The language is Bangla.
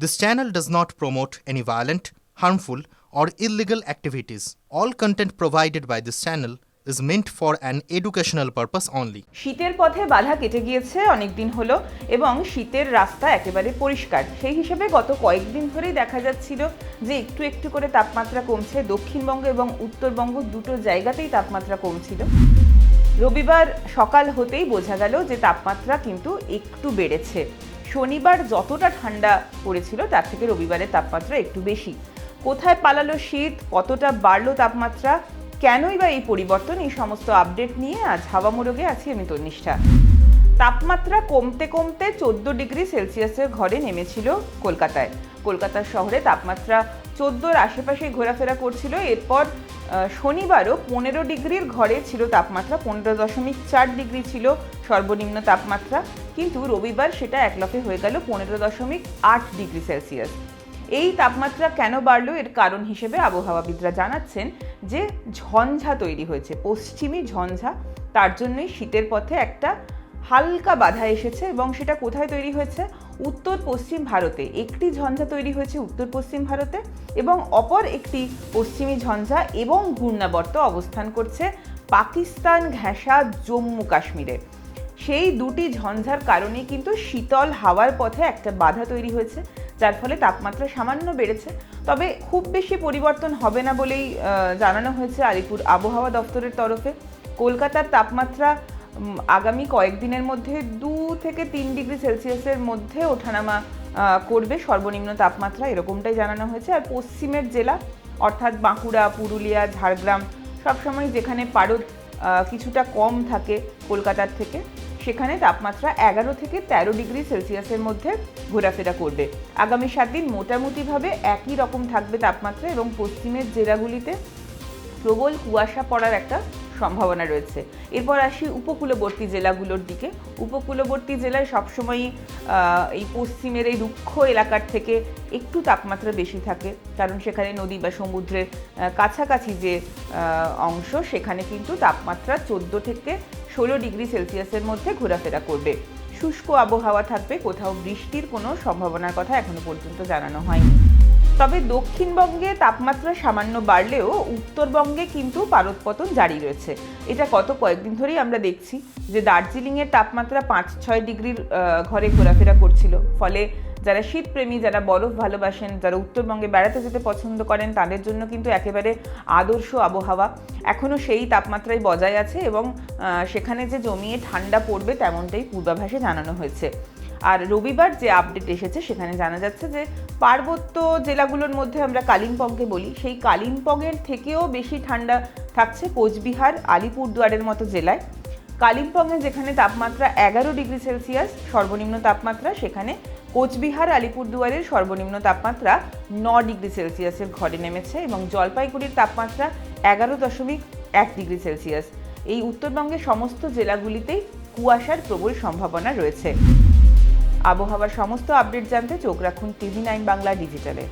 This channel does not promote any violent, harmful, or illegal activities. All content provided by this channel is meant for an educational purpose only. শীতের পথে বাধা কেটে গিয়েছে অনেক দিন হলো এবং শীতের রাস্তা একেবারে পরিষ্কার। সেই হিসেবে গত কয়েকদিন ধরেই দেখা যাচ্ছিল যে একটু একটু করে তাপমাত্রা কমছে। দক্ষিণবঙ্গ এবং উত্তরবঙ্গ দুটো জায়গাতেই তাপমাত্রা কমছিল। রবিবার সকাল হতেই বোঝা গেল যে তাপমাত্রা কিন্তু একটু বেড়েছে। শনিবার যতটা ঠান্ডা পড়েছিল তার থেকে রবিবারের তাপমাত্রা একটু বেশি। কোথায় পালালো শীত, কতটা বাড়লো তাপমাত্রা, কেনই বা এই পরিবর্তন, এই সমস্ত আপডেট নিয়ে আজ হাওয়া মোড়কে আছি আমি তন্নিষ্ঠা। তাপমাত্রা কমতে কমতে 14 ডিগ্রি সেলসিয়াসের ঘরে নেমেছিল কলকাতায়। কলকাতা শহরে তাপমাত্রা 14-র আশেপাশেই ঘোরাফেরা করছিল। এরপর শনিবারও 15 ডিগ্রির ঘরে ছিল তাপমাত্রা, 15.4 ডিগ্রি ছিল সর্বনিম্ন তাপমাত্রা। কিন্তু রবিবার সেটা একলফে হয়ে গেল 15.8 ডিগ্রি সেলসিয়াস। এই তাপমাত্রা কেন বাড়লো এর কারণ হিসেবে আবহাওয়াবিদরা জানাচ্ছেন যে ঝঞ্ঝা তৈরি হয়েছে, পশ্চিমী ঝঞ্ঝা। তার জন্যই শীতের পথে একটা হালকা বাধা এসেছে এবং সেটা কোথায় তৈরি হয়েছে? উত্তর পশ্চিম ভারতে একটি ঝঞ্ঝা তৈরি হয়েছে উত্তর পশ্চিম ভারতে, এবং অপর একটি পশ্চিমী ঝঞ্ঝা এবং ঘূর্ণাবর্ত অবস্থান করছে পাকিস্তান ঘেঁষা জম্মু কাশ্মীরে। সেই দুটি ঝঞ্ঝার কারণে কিন্তু শীতল হাওয়ার পথে একটা বাধা তৈরি হয়েছে, যার ফলে তাপমাত্রা সামান্য বেড়েছে। তবে খুব বেশি পরিবর্তন হবে না বলেই জানানো হয়েছে আলিপুর আবহাওয়া দপ্তরের তরফে। কলকাতার তাপমাত্রা আগামী কয়েকদিনের মধ্যে 2 থেকে 3 ডিগ্রি সেলসিয়াসের মধ্যে ওঠানামা করবে সর্বনিম্ন তাপমাত্রা, এরকমটাই জানানো হয়েছে। আর পশ্চিমের জেলা অর্থাৎ বাঁকুড়া, পুরুলিয়া, ঝাড়গ্রাম, সবসময় যেখানে পারদ কিছুটা কম থাকে কলকাতার থেকে, সেখানে তাপমাত্রা 11 থেকে 13 ডিগ্রি সেলসিয়াসের মধ্যে ঘোরাফেরা করবে। আগামী 7 দিন মোটামুটিভাবে একই রকম থাকবে তাপমাত্রা এবং পশ্চিমের জেলাগুলিতে প্রবল কুয়াশা পড়ার একটা সম্ভাবনা রয়েছে। এরপর আসি উপকূলবর্তী জেলাগুলোর দিকে। উপকূলবর্তী জেলায় সবসময়ই এই পশ্চিমের এই রুক্ষ এলাকার থেকে একটু তাপমাত্রা বেশি থাকে, কারণ সেখানে নদী বা সমুদ্রের কাছাকাছি যে অংশ, সেখানে কিন্তু তাপমাত্রা 14 থেকে 16 ডিগ্রি সেলসিয়াসের মধ্যে ঘোরাফেরা করবে। শুষ্ক আবহাওয়া থাকবে, কোথাও বৃষ্টির কোনো সম্ভাবনার কথা এখনো পর্যন্ত জানানো হয়নি। তবে দক্ষিণবঙ্গে তাপমাত্রা সামান্য বাড়লেও উত্তরবঙ্গে কিন্তু পারদপতন জারি রয়েছে। এটা গত কয়েকদিন ধরেই আমরা দেখছি যে দার্জিলিংয়ের তাপমাত্রা 5-6 ডিগ্রির ঘরে ঘোরাফেরা করছিল। ফলে যারা শীতপ্রেমী, যারা বরফ ভালোবাসেন, যারা উত্তরবঙ্গে বেড়াতে যেতে পছন্দ করেন, তাদের জন্য কিন্তু একেবারে আদর্শ আবহাওয়া। এখনও সেই তাপমাত্রায় বজায় আছে এবং সেখানে যে জমিয়ে ঠান্ডা পড়বে তেমনটাই পূর্বাভাসে জানানো হয়েছে। আর রবিবার যে আপডেট এসেছে সেখানে জানা যাচ্ছে যে পার্বত্য জেলাগুলোর মধ্যে আমরা কালিম্পংকে বলি, সেই কালিম্পংয়ের থেকেও বেশি ঠান্ডা থাকছে কোচবিহার, আলিপুরদুয়ারের মতো জেলায়। কালিম্পংয়ে যেখানে তাপমাত্রা 11 ডিগ্রি সেলসিয়াস সর্বনিম্ন তাপমাত্রা, সেখানে কোচবিহার, আলিপুরদুয়ারের সর্বনিম্ন তাপমাত্রা 9 ডিগ্রি সেলসিয়াসের ঘরে নেমেছে এবং জলপাইগুড়ির তাপমাত্রা 11.1 ডিগ্রি সেলসিয়াস। এই উত্তরবঙ্গের সমস্ত জেলাগুলিতেই কুয়াশার প্রবল সম্ভাবনা রয়েছে। আবহাওয়ার সমস্ত আপডেট জানতে চোখ রাখুন TV9 বাংলা ডিজিটালে।